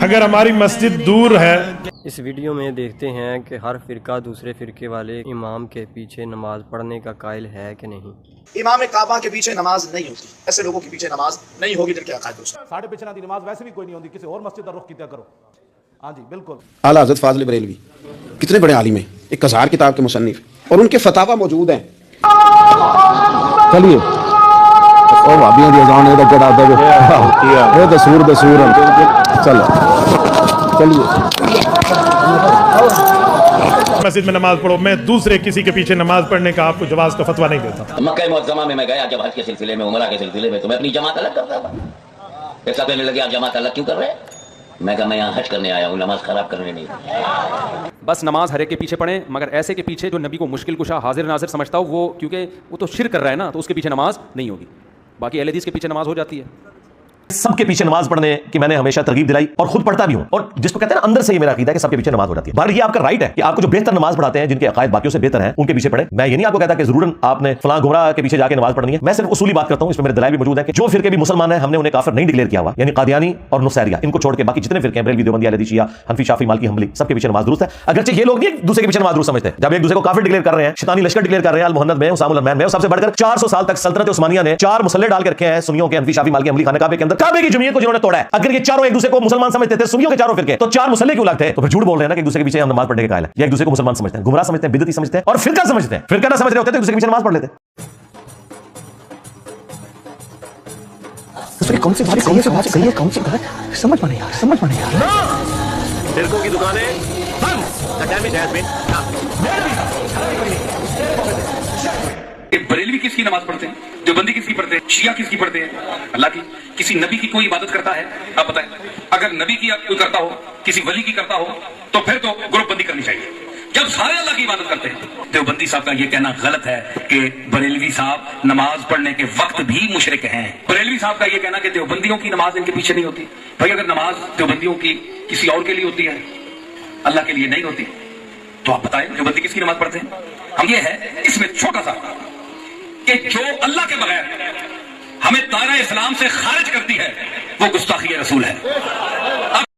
اگر ہماری مسجد دور ہے. اس ویڈیو میں دیکھتے ہیں کہ ہر فرقہ دوسرے فرقے والے امام کے پیچھے نماز پڑھنے کا قائل ہے کہ نہیں. امام کعبہ کے پیچھے نماز نہیں ہوتی، ایسے لوگوں کے پیچھے نماز نہیں ہوگی جن کے عقائد دوسرے. ساڑھے پیچھے دی نماز ویسے بھی کوئی نہیں ہوتی، کسی اور مسجد کا رخ کیا کرو. ہاں جی بالکل. اعلیٰ حضرت فاضل بریلوی کتنے بڑے عالم ہیں، 1000 کتاب کے مصنف، اور ان کے فتاوی موجود ہیں. چلیے او بھابیاں دی اذان اے کڑا دے اے دسور چلو چلیے مسجد میں نماز پڑھو. میں دوسرے کسی کے پیچھے نماز پڑھنے کا آپ کو جواز کا فتویٰ نہیں دیتا. مکہ معظمہ میں گیا جب حج کے سلسلے میں، عمرہ کے سلسلے میں، تو میں اپنی جماعت الگ کرتا تھا. ایک ساتھ کہنے لگے آپ جماعت الگ کیوں کر رہے ہیں؟ میں کہا میں یہاں حج کرنے آیا ہوں، نماز خراب کرنے نہیں. بس نماز ہر ایک کے پیچھے پڑھیں، مگر ایسے کے پیچھے جو نبی کو مشکل کشا حاضر ناظر سمجھتا ہو، وہ کیونکہ وہ تو شرک کر رہا ہے نا، تو اس کے پیچھے نماز نہیں ہوگی. باقی اہل حدیث کے پیچھے نماز ہو جاتی ہے. سب کے پیچھے نماز پڑھنے کی میں نے ہمیشہ ترغیب دلائی اور خود پڑھتا بھی ہوں، اور جس کو کہتے ہیں نا اندر سے یہ میرا عقیدہ ہے کہ سب کے پیچھے نماز ہو جاتی ہے. بہرحال یہ آپ کا رائٹ ہے کہ آپ کو جو بہتر نماز پڑھاتے ہیں، جن کے عقائد باقیوں سے بہتر ہیں، ان کے پیچھے پڑھیں. میں یہ نہیں آپ کو کہتا کہ ضرورن آپ نے فلاں گمراہ کے پیچھے جا کے نماز پڑھنی ہے. میں صرف اصولی بات کرتا ہوں. اس میں میرے دلائل بھی موجود ہیں کہ جو فرقے بھی مسلمان ہیں ہم نے انہیں کافر نہیں ڈکلیئر کیا ہوا، یعنی قادیانی اور نصیریہ، ان کو چھوڑ کے باقی جتنے فرقے ہیں، بریلوی، دیوبندی، اہل حدیث، شیعہ، حنفی، شافعی، مالکی، حنبلی، سب کے پیچھے نماز درست ہے. اگرچہ یہ لوگ نہیں ایک دوسرے کے پیچھے نماز درست سمجھتے ہیں. جب ایک دوسرے کو کافر ڈکلیئر کر رہے ہیں، شیطانی لشکر ڈکلیئر کر رہے ہیں، المہند میں، اسامہ الرحمن میں، سب سے بڑھ کر 400 سال تک سلطنت عثمانیہ نے 4 مسلح ڈال کے رکھے ہیں سنیوں کے، حنفی، شافعی، مالکی، حنبلی، خانہ کعبے کے اندر، کعبے کی جمعیت کو جنہوں نے توڑا ہے. اگر یہ چاروں ایک دوسرے کو مسلمان سمجھتے تھے، سنیوں کے چاروں فرقے، تو 4 مسلح کیوں لگتے ہیں؟ تو پھر جھوٹ بول رہے ہیں نا کہ ایک دوسرے کے پیچھے ہم نماز پڑھنے کے قائل ہیں، یا ایک دوسرے کو مسلمان سمجھتے ہیں، گمراہ سمجھتے ہیں، بدعتی سمجھتے ہیں، اور فرقہ سمجھتے ہیں. فرقہ نہ سمجھ رہے ہوتے تو ایک دوسرے کے پیچھے نماز پڑھ لیتے. کون سی بات کہیے کون سی بات سمجھ پانے یار فرقوں کی دکانیں بریلوی کس کی نماز پڑھتے ہیں؟ دیوبندی کس کی پڑھتے ہیں؟ شیعہ کس کی پڑھتے ہیں؟ اللہ کی. کسی نبی کی کوئی عبادت کرتا ہے؟ آپ بتائیں. اگر نبی کی کوئی کرتا ہو، کسی ولی کی کرتا ہو، تو پھر تو گروپ بندی کرنی چاہیے. جب سارے اللہ کی عبادت کرتے ہیں. دیوبندی صاحب کا یہ کہنا غلط ہے کہ بریلوی صاحب نماز پڑھنے کے وقت بھی مشرک ہیں. بریلوی صاحب کا یہ کہنا کہ دیوبندیوں کی نماز ان کے پیچھے نہیں ہوتی. بھائی اگر نماز دیوبندیوں کی کسی اور کے لیے ہوتی ہے، اللہ کے لیے نہیں ہوتی، تو آپ بتائیں دیوبندی کس کی نماز پڑھتے ہیں؟ ہم یہ ہے اس میں چھوٹا سا کہ جو اللہ کے بغیر ہمیں دائرہ اسلام سے خارج کرتی ہے، وہ گستاخی رسول ہے.